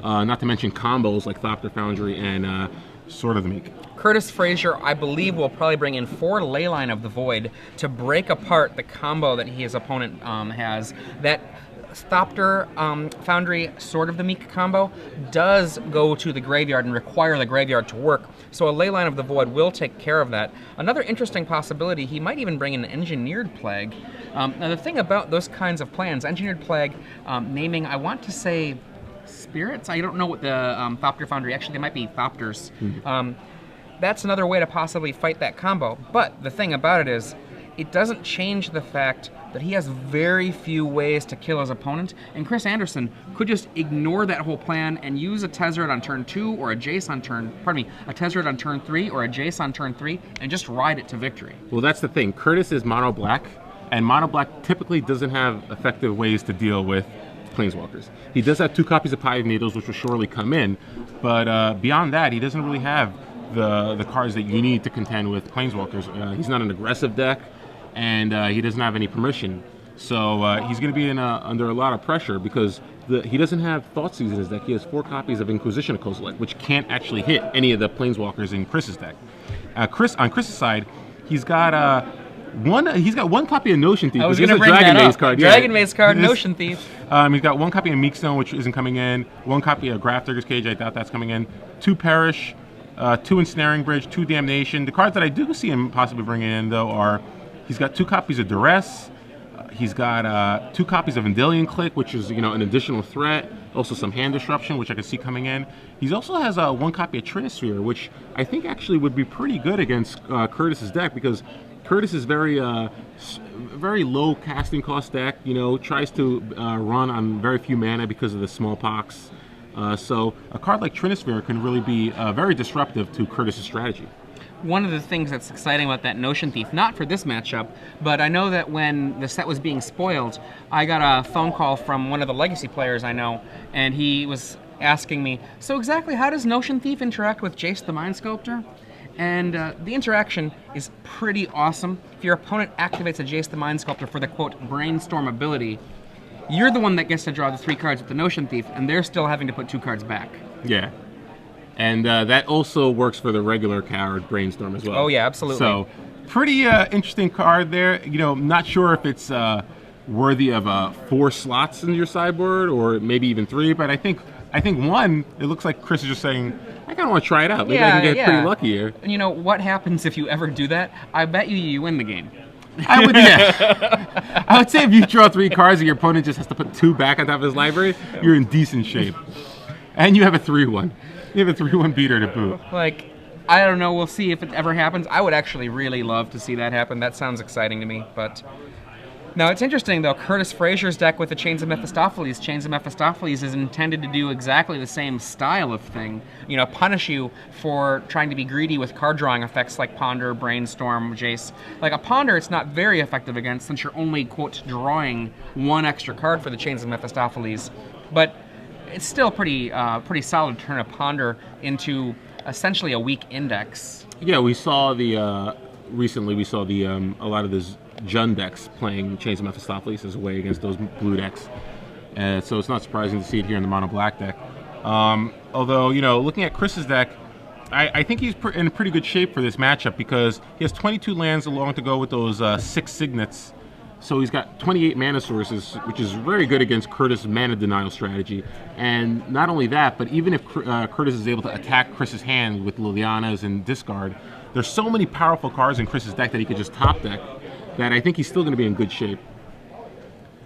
not to mention combos like Thopter Foundry and Sword of the Meek. Kurtis Frazier, I believe, will probably bring in 4 Leyline of the Void to break apart the combo that his opponent has. That Thopter Foundry Sword of the Meek combo does go to the graveyard and require the graveyard to work, so a Leyline of the Void will take care of that. Another interesting possibility, he might even bring in an Engineered Plague. Now the thing about those kinds of plans, Engineered Plague, naming, I want to say spirits? I don't know what the Thopter Foundry, actually they might be Thopters. That's another way to possibly fight that combo, but the thing about it is, it doesn't change the fact that he has very few ways to kill his opponent, and Chris Andersen could just ignore that whole plan and use a Tezzeret on turn 2 or a Jace on turn, a Tezzeret on turn 3 or a Jace on turn 3 and just ride it to victory. Well, that's the thing. Kurtis is mono black, and mono black typically doesn't have effective ways to deal with Planeswalkers. He does have 2 copies of Pie of Needles, which will surely come in, but beyond that, he doesn't really have the cards that you need to contend with Planeswalkers. He's not an aggressive deck, and he doesn't have any permission. So he's going to be under a lot of pressure because he doesn't have Thoughtseizes in his deck. He has 4 copies of Inquisition of Kozilek, which can't actually hit any of the Planeswalkers in Chris's deck. On Chris's side, he's got one copy of Notion Thief. I was going to bring that up. Card. Dragon Maze card, Notion Thief. He's got 1 copy of Meekstone, which isn't coming in. 1 copy of Grafdigger's Cage. I doubt that's coming in. 2 Perish. 2 Ensnaring Bridge, 2 Damnation. The cards that I do see him possibly bringing in, though, are he's got 2 copies of Duress. He's got 2 copies of Vendilion Click, which is an additional threat. Also some Hand Disruption, which I could see coming in. He also has 1 copy of Trinisphere, which I think actually would be pretty good against Kurtis's deck because Kurtis is very low casting cost deck. Tries to run on very few mana because of the smallpox. So a card like Trinisphere can really be very disruptive to Kurtis' strategy. One of the things that's exciting about that Notion Thief, not for this matchup, but I know that when the set was being spoiled, I got a phone call from one of the Legacy players I know, and he was asking me, so exactly how does Notion Thief interact with Jace the Mind Sculptor? And the interaction is pretty awesome. If your opponent activates a Jace the Mind Sculptor for the, quote, Brainstorm ability, you're the one that gets to draw the 3 cards with the Notion Thief, and they're still having to put 2 cards back. Yeah. And that also works for the regular card Brainstorm as well. Oh, yeah, absolutely. So, pretty interesting card there. Not sure if it's worthy of 4 slots in your sideboard, or maybe even 3, but I think 1, it looks like Chris is just saying, I kind of want to try it out. Maybe I can get pretty lucky here. And what happens if you ever do that? I bet you win the game. I would, yeah. I would say if you draw 3 cards and your opponent just has to put 2 back on top of his library, you're in decent shape. And you have a 3-1. You have a 3-1 beater to boot. I don't know. We'll see if it ever happens. I would actually really love to see that happen. That sounds exciting to me. But now it's interesting, though. Kurtis Frazier's deck with the Chains of Mephistopheles. Chains of Mephistopheles is intended to do exactly the same style of thing. Punish you for trying to be greedy with card drawing effects like Ponder, Brainstorm, Jace. Like a Ponder, it's not very effective against since you're only, quote, drawing 1 extra card for the Chains of Mephistopheles. But it's still pretty solid to turn a Ponder into essentially a weak index. Yeah, we saw recently we saw a lot of those Jund decks playing Chains of Mephistopheles as a way against those blue decks. So it's not surprising to see it here in the mono black deck. Although, looking at Chris's deck, I think he's in pretty good shape for this matchup because he has 22 lands along to go with those 6 Signets. So he's got 28 mana sources, which is very good against Kurtis' mana denial strategy. And not only that, but even if Kurtis is able to attack Chris's hand with Lilianas and discard, there's so many powerful cards in Chris's deck that he could just top deck that I think he's still going to be in good shape.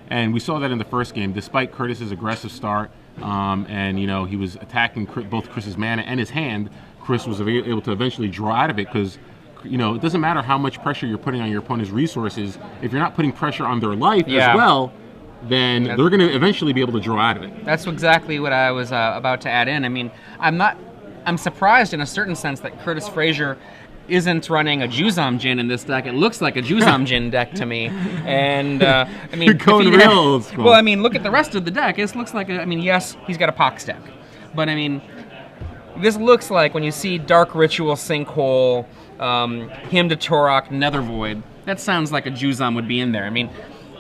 And we saw that in the first game, despite Kurtis' aggressive start, and he was attacking both Chris's mana and his hand, Chris was able to eventually draw out of it because it doesn't matter how much pressure you're putting on your opponent's resources. If you're not putting pressure on their life as well, then they're going to eventually be able to draw out of it. That's exactly what I was about to add in. I mean, I'm surprised in a certain sense that Kurtis Frazier isn't running a Juzam Jin in this deck. It looks like a Juzam Jin deck to me. And, you're going real old school. Well, look at the rest of the deck. It looks like, yes, he's got a Pox deck. But, this looks like when you see Dark Ritual, Sinkhole, Hymn to Torok, Nether Void, that sounds like a Juzam would be in there.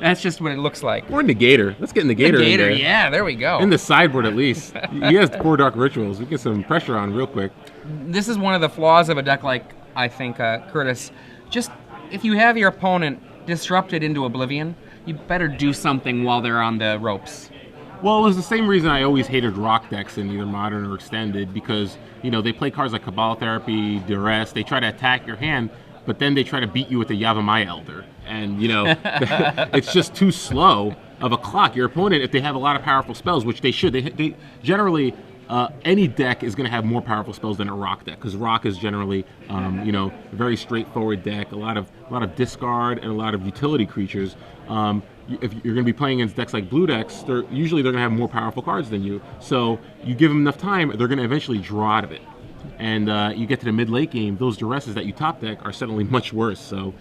That's just what it looks like. Or Negator. Let's get Negator in there. Yeah, there we go. In the sideboard, at least. He has 4 Dark Rituals. We get some pressure on real quick. This is one of the flaws of a deck like, I think, Kurtis. Just, if you have your opponent disrupted into oblivion, you better do something while they're on the ropes. Well, it was the same reason I always hated rock decks in either Modern or Extended, because, you know, they play cards like Cabal Therapy, Duress, they try to attack your hand, but then they try to beat you with the Yavimaya Elder. And, you know, it's just too slow of a clock. Your opponent, if they have a lot of powerful spells, which they should, they generally, any deck is going to have more powerful spells than a rock deck, because rock is generally, you know, a very straightforward deck, a lot of discard and a lot of utility creatures. If you're going to be playing against decks like blue decks, usually they're going to have more powerful cards than you. So you give them enough time, they're going to eventually draw out of it. And you get to the mid-late game, those duresses that you top deck are suddenly much worse. So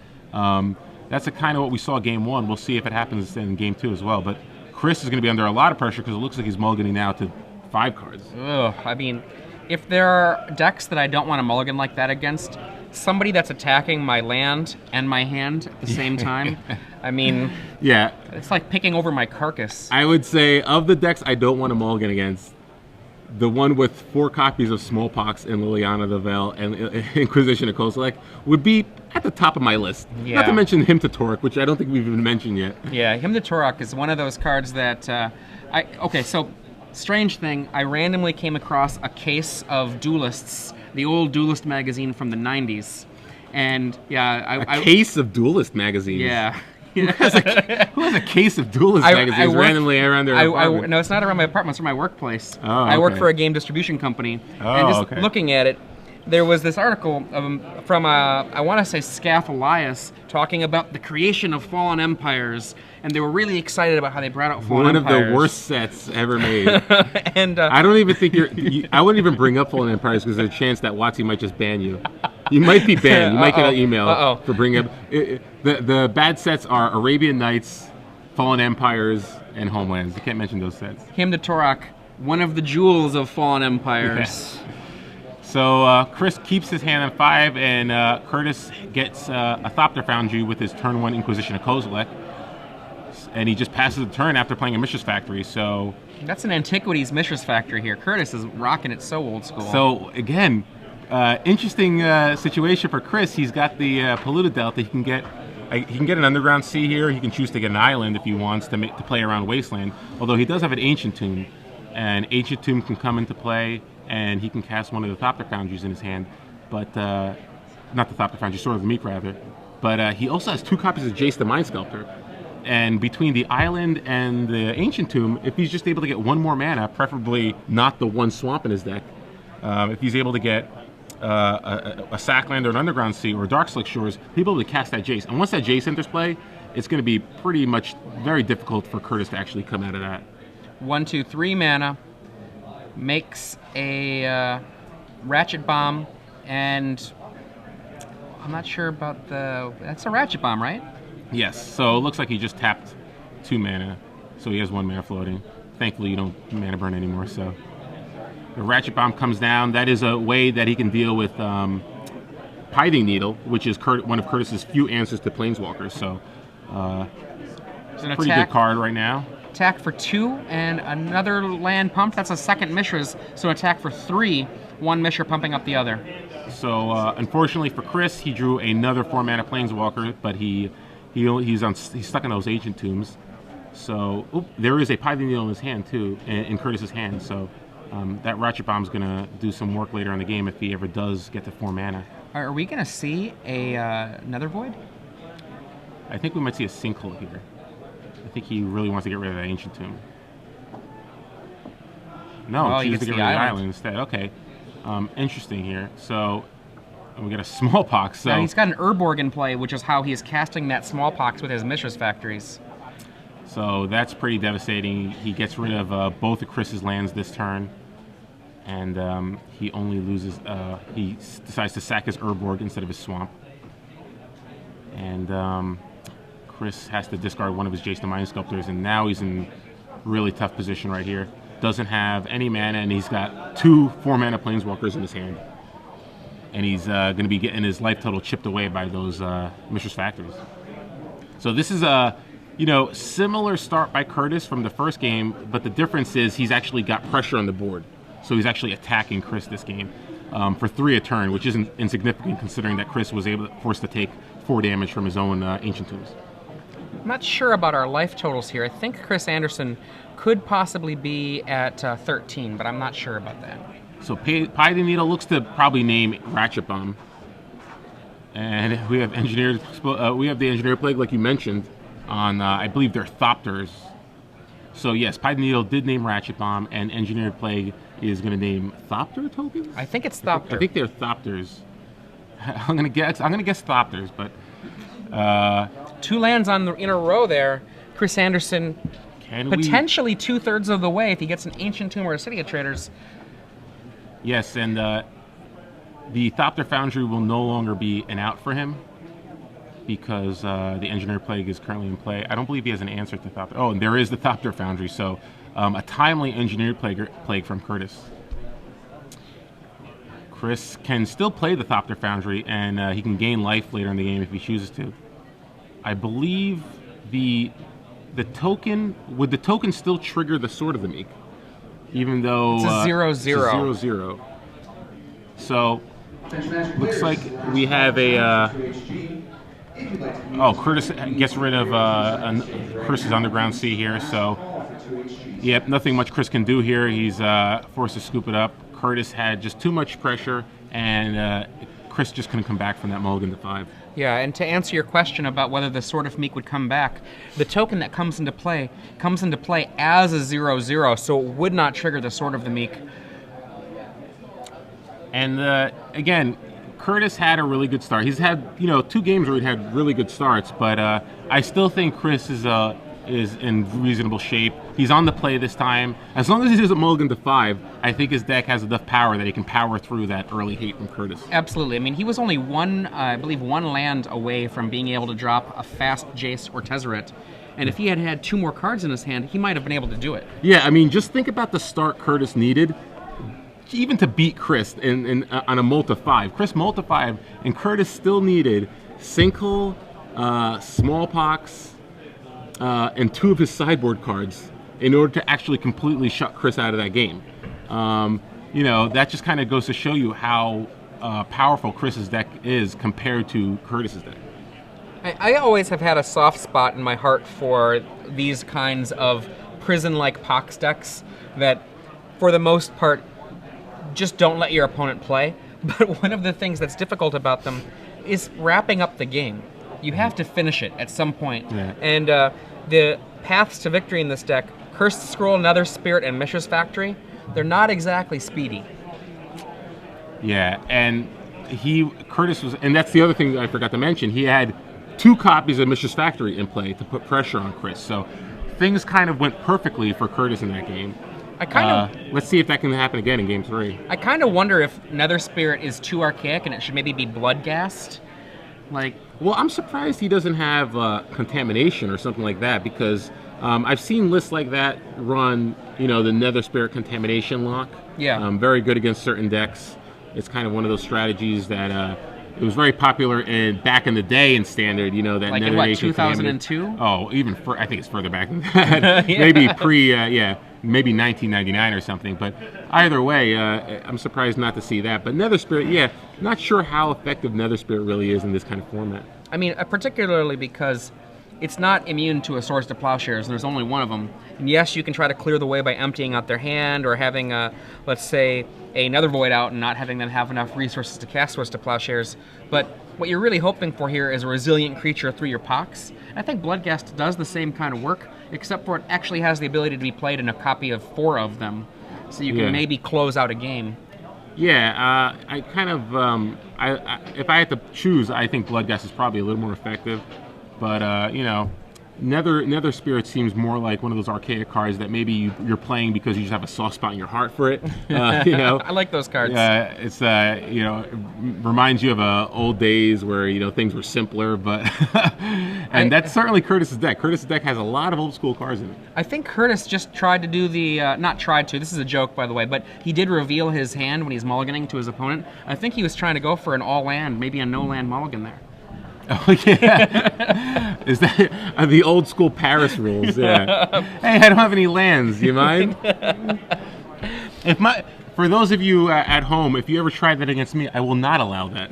that's kind of what we saw game 1. We'll see if it happens in game 2 as well. But Chris is going to be under a lot of pressure because it looks like he's mulliganing now to 5 cards. Ugh, I mean, if there are decks that I don't want to mulligan like that against, somebody that's attacking my land and my hand at the same time, I mean, yeah, it's like picking over my carcass. I would say of the decks I don't want to mulligan against, the one with 4 copies of Smallpox and Liliana the Veil and Inquisition of Kozilek would be at the top of my list. Yeah. Not to mention Hymn to Torque, which I don't think we've even mentioned yet. Yeah, Hymn to Torque is one of those cards that okay, so strange thing, I randomly came across a case of Duelists, the old Duelist magazine from the 90s. And yeah, a case of Duelist magazines. Yeah. Who has a case of Duelist magazines randomly around their apartment? No, it's not around my apartment. It's from my workplace. Oh, I work okay. for a game distribution company. Oh, and just okay. looking at it, there was this article from, I want to say, Scath Elias, talking about the creation of Fallen Empires. And they were really excited about how they brought out Fallen Empires. One of the worst sets ever made. And I don't even think I wouldn't even bring up Fallen Empires because there's a chance that WotC might just ban you. You might be banned. You might get an email for bringing up. The bad sets are Arabian Nights, Fallen Empires, and Homelands. You can't mention those sets. Hymn to Torque, one of the jewels of Fallen Empires. Yeah. So Chris keeps his hand on 5, and Kurtis gets a Thopter Foundry with his turn 1 Inquisition of Kozilek. And he just passes the turn after playing a Mishra's Factory, so... That's an Antiquities Mishra's Factory here. Kurtis is rocking it so old school. So, again, interesting situation for Chris. He's got the Polluted Delta. He can get an Underground Sea here. He can choose to get an island if he wants to play around Wasteland. Although he does have an Ancient Tomb. And Ancient Tomb can come into play, and he can cast one of the Thopter Foundries in his hand. But, not the Thopter Foundry, Sword of the Meek, rather. But he also has 2 copies of Jace the Mind Sculptor. And between the island and the Ancient Tomb, if he's just able to get 1 more mana, preferably not the 1 swamp in his deck, if he's able to get a Sackland or an Underground Sea or a Darkslick Shores, he'll be able to cast that Jace. And once that Jace enters play, it's going to be pretty much very difficult for Kurtis to actually come out of that. 1, 2, 3 mana, makes a Ratchet Bomb, and I'm not sure about that's a Ratchet Bomb, right? Yes, so it looks like he just tapped 2 mana, so he has 1 mana floating. Thankfully, you don't mana burn anymore, so... The Ratchet Bomb comes down. That is a way that he can deal with Pithing Needle, which is one of Kurtis's few answers to Planeswalkers, so... it's a pretty good card right now. Attack for 2 and another land pump. That's a second Mishra's, so attack for 3, 1 Mishra pumping up the other. So, unfortunately for Chris, he drew another 4-mana Planeswalker, but he's stuck in those Ancient Tombs. So there is a Pithing Needle in his hand too, in Kurtis's hand. So that Ratchet Bomb's gonna do some work later in the game if he ever does get to 4 mana. Are we gonna see another Void? I think we might see a Sinkhole here. I think he really wants to get rid of that Ancient Tomb. No, he chooses to get rid of the island instead. Okay, interesting here. So. And we get a Smallpox. So now he's got an Urborg in play, which is how he is casting that Smallpox with his Mishra's Factories. So that's pretty devastating. He gets rid of both of Chris's lands this turn, and he only loses. He decides to sack his Urborg instead of his Swamp, and Chris has to discard one of his Jace the Mind Sculptors, and now he's in really tough position right here. Doesn't have any mana, and he's got 2 4-mana Planeswalkers in his hand. And he's going to be getting his life total chipped away by those Mishra's Factories. So this is Similar start by Kurtis from the first game, but the difference is he's actually got pressure on the board. So he's actually attacking Chris this game for 3 a turn, which isn't insignificant considering that Chris was forced to take 4 damage from his own Ancient Tombs. I'm not sure about our life totals here. I think Chris Andersen could possibly be at 13, but I'm not sure about that. So Pie the Needle looks to probably name Ratchet Bomb. And we have the Engineered Plague, like you mentioned, on, I believe they're Thopters. So yes, Pie the Needle did name Ratchet Bomb, and Engineered Plague is going to name Thopter tokens? I think it's Thopter. I think they're Thopters. I'm gonna guess Thopters, but 2 lands in a row there. Chris Andersen potentially 2/3 of the way if he gets an Ancient Tomb or a City of Traders. Yes, and the Thopter Foundry will no longer be an out for him because the Engineer Plague is currently in play. I don't believe he has an answer to Thopter. Oh, and there is the Thopter Foundry, so a timely Engineered Plague from Kurtis. Chris can still play the Thopter Foundry, and he can gain life later in the game if he chooses to. I believe the token... Would the token still trigger the Sword of the Meek? Even though... It's a 0/0. It's a 0/0. So, looks like we have a... Kurtis gets rid of Chris's Underground Sea here, so... Yep, nothing much Chris can do here. He's forced to scoop it up. Kurtis had just too much pressure, and Chris just couldn't come back from that mulligan to 5. Yeah, and to answer your question about whether the Sword of Meek would come back, the token that comes into play as a 0/0, so it would not trigger the Sword of the Meek. And again, Kurtis had a really good start. He's had 2 games where he had really good starts, but I still think Chris is in reasonable shape. He's on the play this time. As long as he doesn't mulligan to 5, I think his deck has enough power that he can power through that early hate from Kurtis. Absolutely. I mean, he was only one land away from being able to drop a fast Jace or Tezzeret. And if he had had 2 more cards in his hand, he might have been able to do it. Yeah, I mean, just think about the start Kurtis needed, even to beat Chris on a multi 5. Chris multi 5, and Kurtis still needed Sinkhole, Smallpox, and 2 of his sideboard cards in order to actually completely shut Chris out of that game. That just kind of goes to show you how powerful Chris's deck is compared to Kurtis's deck. I always have had a soft spot in my heart for these kinds of prison-like Pox decks that, for the most part, just don't let your opponent play. But one of the things that's difficult about them is wrapping up the game. You have to finish it at some point. Yeah. And the paths to victory in this deck, Cursed Scroll, Nether Spirit, and Mishra's Factory, they're not exactly speedy. Yeah, and Kurtis was, and that's the other thing that I forgot to mention, he had 2 copies of Mishra's Factory in play to put pressure on Chris. So things kind of went perfectly for Kurtis in that game. Let's see if that can happen again in Game 3. I kind of wonder if Nether Spirit is too archaic and it should maybe be Bloodghast. Well, I'm surprised he doesn't have Contamination or something like that, because I've seen lists like that run, the Nether Spirit Contamination lock. Yeah. Very good against certain decks. It's kind of one of those strategies that it was very popular back in the day in Standard. That like Nether in what, Nation 2002? Oh, I think it's further back than that. Yeah. Maybe maybe 1999 or something. But either way, I'm surprised not to see that. But Nether Spirit, not sure how effective Nether Spirit really is in this kind of format. I mean, particularly because it's not immune to a Swords to Plowshares, and there's only one of them. And yes, you can try to clear the way by emptying out their hand or having, let's say, another Void out and not having them have enough resources to cast Swords to Plowshares. But what you're really hoping for here is a resilient creature through your Pox. I think Bloodghast does the same kind of work, except for it actually has the ability to be played in a copy of 4 of them. So you can maybe close out a game. Yeah, I kind of, if I had to choose, I think Bloodghast is probably a little more effective. But, Nether Spirit seems more like one of those archaic cards that maybe you're playing because you just have a soft spot in your heart for it. I like those cards. It's it reminds you of old days where things were simpler, but that's certainly Kurtis's deck. Kurtis's deck has a lot of old school cards in it. I think Kurtis just tried to do the not tried to. This is a joke, by the way, but he did reveal his hand when he's mulliganing to his opponent. I think he was trying to go for an all land, maybe a no land mulligan there. Oh yeah, is that the old school Paris rules? Yeah. Hey, I don't have any lands. Do you mind? For those of you at home, if you ever try that against me, I will not allow that.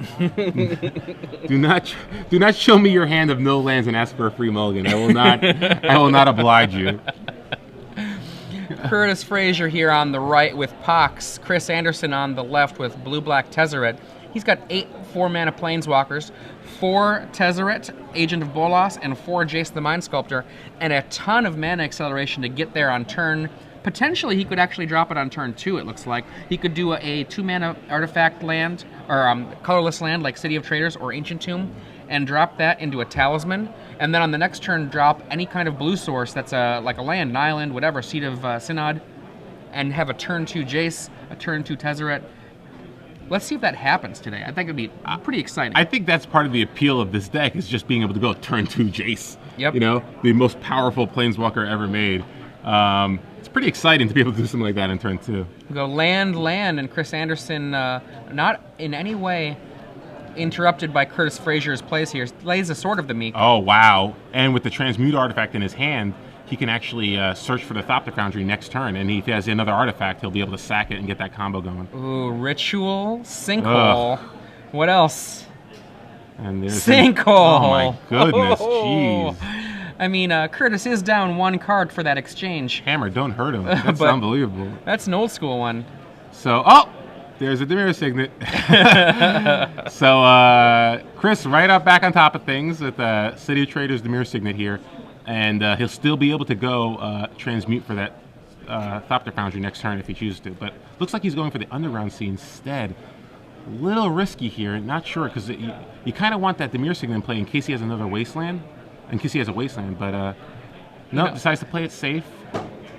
do not show me your hand of no lands and ask for a free mulligan. I will not oblige you. Kurtis Frazier here on the right with Pox. Chris Andersen on the left with blue-black Tezzeret. He's got 8 4-mana Planeswalkers, 4 Tezzeret, Agent of Bolas, and 4 Jace the Mind Sculptor, and a ton of mana acceleration to get there on turn. Potentially, he could actually drop it on turn 2, it looks like. He could do a 2-mana artifact land, or colorless land like City of Traders or Ancient Tomb, and drop that into a Talisman. And then on the next turn, drop any kind of blue source that's like a land, an island, whatever, Seat of Synod, and have a turn 2 Jace, a turn 2 Tezzeret. Let's see if that happens today. I think it'd be pretty exciting. I think that's part of the appeal of this deck, is just being able to go turn 2 Jace. Yep. You know, the most powerful Planeswalker ever made. It's pretty exciting to be able to do something like that in turn 2. We go land, and Chris Andersen, not in any way interrupted by Kurtis Frazier's plays here, lays a Sword of the Meek. Oh, wow. And with the Transmute artifact in his hand, he can actually search for the Thopter Foundry next turn, and if he has another artifact, he'll be able to sack it and get that combo going. Ooh, Ritual, Sinkhole. What else? And there's Sinkhole! Oh my goodness, jeez. I mean, Kurtis is down 1 card for that exchange. Hammer, don't hurt him. That's unbelievable. That's an old school one. So, there's a Dimir Signet. So, Chris right up back on top of things with City of Traders Dimir Signet here. And he'll still be able to go transmute for that Thopter Foundry next turn if he chooses to. But looks like he's going for the Underground Sea instead. A little risky here, not sure, because you kind of want that Dimir Signet in play in case he has another Wasteland. In case he has a Wasteland, but no, decides to play it safe.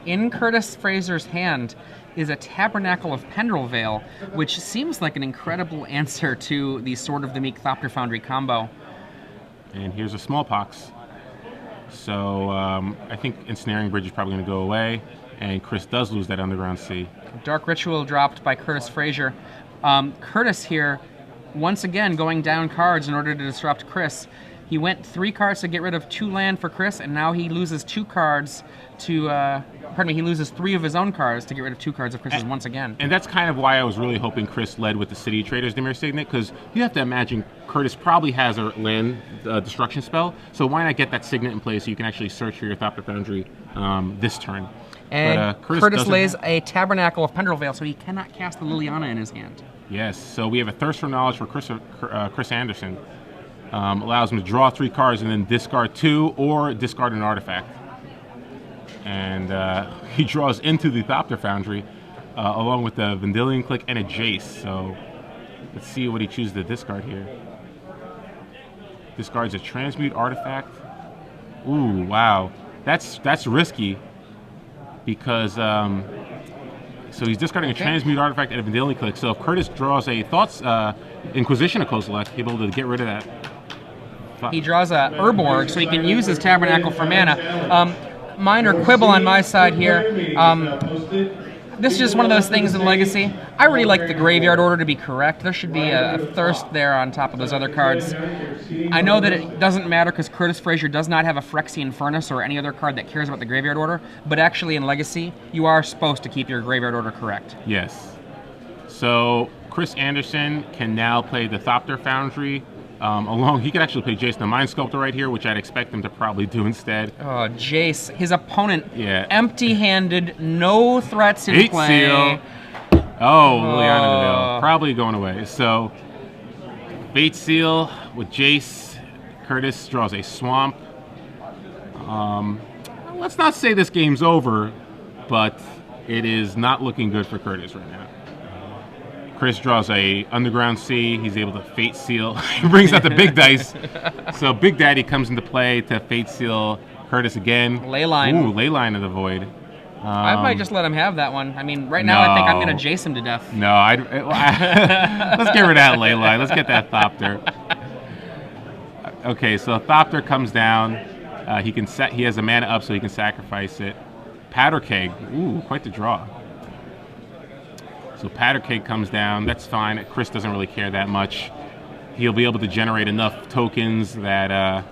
In Kurtis Frazier's hand is a Tabernacle of Pendrell Vale, which seems like an incredible answer to the Sword of the Meek Thopter Foundry combo. And here's a Smallpox. So I think Ensnaring Bridge is probably going to go away, and Chris does lose that Underground Sea. Dark Ritual dropped by Kurtis Frazier. Kurtis here, once again, going down cards in order to disrupt Chris. He went 3 cards to get rid of 2 land for Chris, and now he loses 2 cards to, he loses 3 of his own cards to get rid of 2 cards of Chris's once again. And that's kind of why I was really hoping Chris led with the City Traders Dimir Signet, because you have to imagine Kurtis probably has a land destruction spell, so why not get that Signet in place so you can actually search for your Thopter Foundry this turn. And but, Kurtis lays a Tabernacle of Pendrell Vale, so he cannot cast the Liliana in his hand. Yes, so we have a Thirst for Knowledge for Chris Andersen. Allows him to draw 3 cards and then discard 2 or discard an artifact. And he draws into the Thopter Foundry along with the Vendilion Click and a Jace. So let's see what he chooses to discard here. Discards a Transmute artifact. Ooh, wow. That's risky because so he's discarding a Transmute artifact and a Vendilion Click. So if Kurtis draws a Thoughts Inquisition of Kozilek, he'll be able to get rid of that. He draws a Urborg, so he can use his Tabernacle for mana. Minor quibble on my side here. This is just one of those things in Legacy. I really like the Graveyard Order to be correct. There should be a Thirst there on top of those other cards. I know that it doesn't matter because Kurtis Frazier does not have a Phyrexian Furnace or any other card that cares about the Graveyard Order, but actually in Legacy, you are supposed to keep your Graveyard Order correct. Yes. So Chris Andersen can now play the Thopter Foundry. He could actually play Jace the Mind Sculptor right here, which I'd expect him to probably do instead. Oh, Jace. His opponent, empty-handed, no threats in play. Seal. Oh, Liliana Deville. Probably going away. So, Fate Seal with Jace. Kurtis draws a Swamp. Let's not say this game's over, but it is not looking good for Kurtis right now. Chris draws a Underground Sea. He's able to Fate Seal. He brings out the big dice. So Big Daddy comes into play to Fate Seal Kurtis again. Leyline. Ooh, Leyline of the Void. I might just let him have that one. I mean, right now I think I'm going to Jace him to death. No, let's get rid of that Leyline. Let's get that Thopter. Okay, so Thopter comes down. He has a mana up, so he can sacrifice it. Powder Keg. Ooh, quite the draw. So Powder Keg comes down. That's fine. Chris doesn't really care that much. he'll be able to generate enough tokens that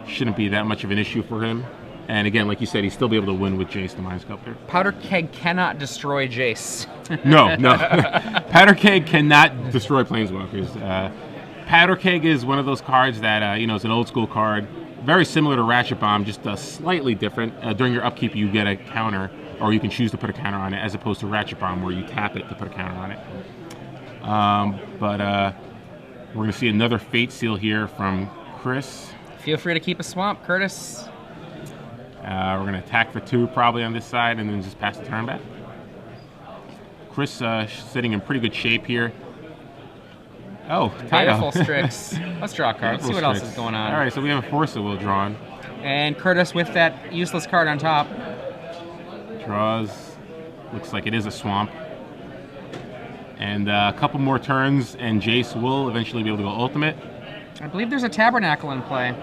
shouldn't be that much of an issue for him. And again, like you said, he'll still be able to win with Jace the Mind Sculptor. Powder Keg cannot destroy Jace. No. Powder Keg cannot destroy Planeswalkers. Powder Keg is one of those cards that, it's an old school card. Very similar to Ratchet Bomb, just slightly different. During your upkeep, you get a counter, or you can choose to put a counter on it, as opposed to Ratchet Bomb, where you tap it to put a counter on it. But we're going to see another Fate Seal here from Chris. Feel free to keep a swamp, Kurtis. We're going to attack for 2 probably on this side, and then just pass the turn back. Chris sitting in pretty good shape here. Oh, Baleful Strix. Let's draw a card. Let's see what else is going on. All right, so we have a Force of Will drawn. And Kurtis with that useless card on top. Draws. Looks like it is a swamp. And a couple more turns, and Jace will eventually be able to go ultimate. I believe there's a Tabernacle in play.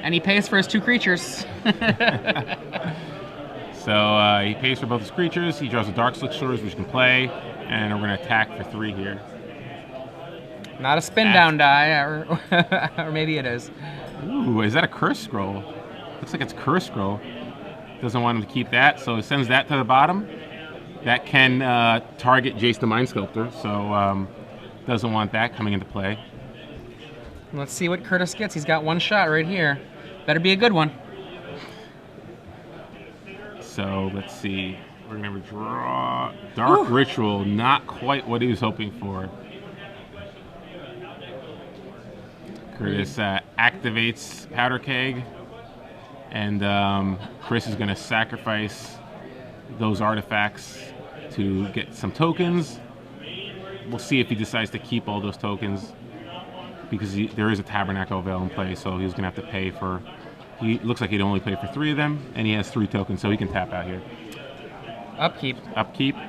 And he pays for his 2 creatures. So he pays for both his creatures. He draws a Dark Slick Shores, which can play. And we're going to attack for 3 here. Not a spin down die, or maybe it is. Ooh, is that a Curse Scroll? Looks like it's Curse Scroll. Doesn't want him to keep that, so it sends that to the bottom. That can target Jace the Mind Sculptor, so doesn't want that coming into play. Let's see what Kurtis gets. He's got 1 shot right here. Better be a good one. So let's see. We're going to draw Dark Ritual. Not quite what he was hoping for. Kurtis activates Powder Keg. And Chris is going to sacrifice those artifacts to get some tokens. We'll see if he decides to keep all those tokens, because there is a Tabernacle Veil in play, so he's going to have to pay for... He looks like he'd only pay for 3 of them, and he has 3 tokens, so he can tap out here. Upkeep.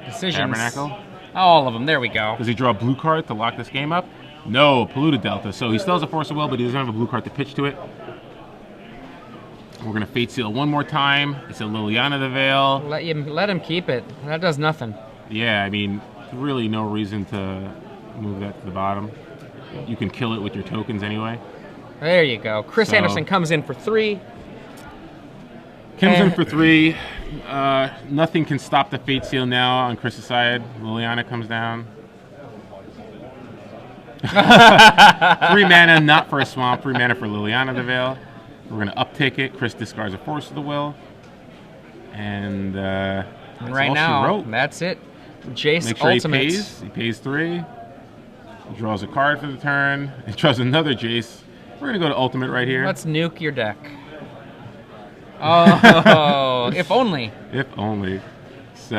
Decisions. Tabernacle. All of them. There we go. Does he draw a blue card to lock this game up? No, Polluted Delta. So he still has a Force of Will, but he doesn't have a blue card to pitch to it. We're going to Fate Seal one more time. It's a Liliana the Veil. Let him keep it. That does nothing. Yeah, I mean, really no reason to move that to the bottom. You can kill it with your tokens anyway. There you go. Chris Andersen comes in for 3. Comes in for 3. Nothing can stop the Fate Seal now on Chris's side. Liliana comes down. 3 mana, not for a swamp. 3 mana for Liliana the Veil. We're going to uptick it. Chris discards a Force of the Will. And right now, that's it. Jace Make sure ultimate. he pays. He pays 3. He draws a card for the turn. He draws another Jace. We're going to go to ultimate right here. Let's nuke your deck. Oh, if only. If only. So,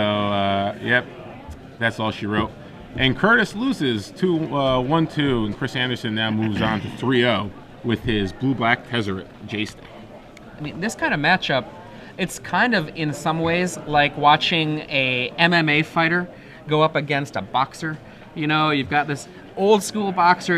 yep, that's all she wrote. And Kurtis loses 1-2, and Chris Andersen now moves on to 3-0 with his blue-black Tezzeret Jace deck. I mean, this kind of matchup, it's kind of, in some ways, like watching a MMA fighter go up against a boxer. You know, you've got this old-school boxer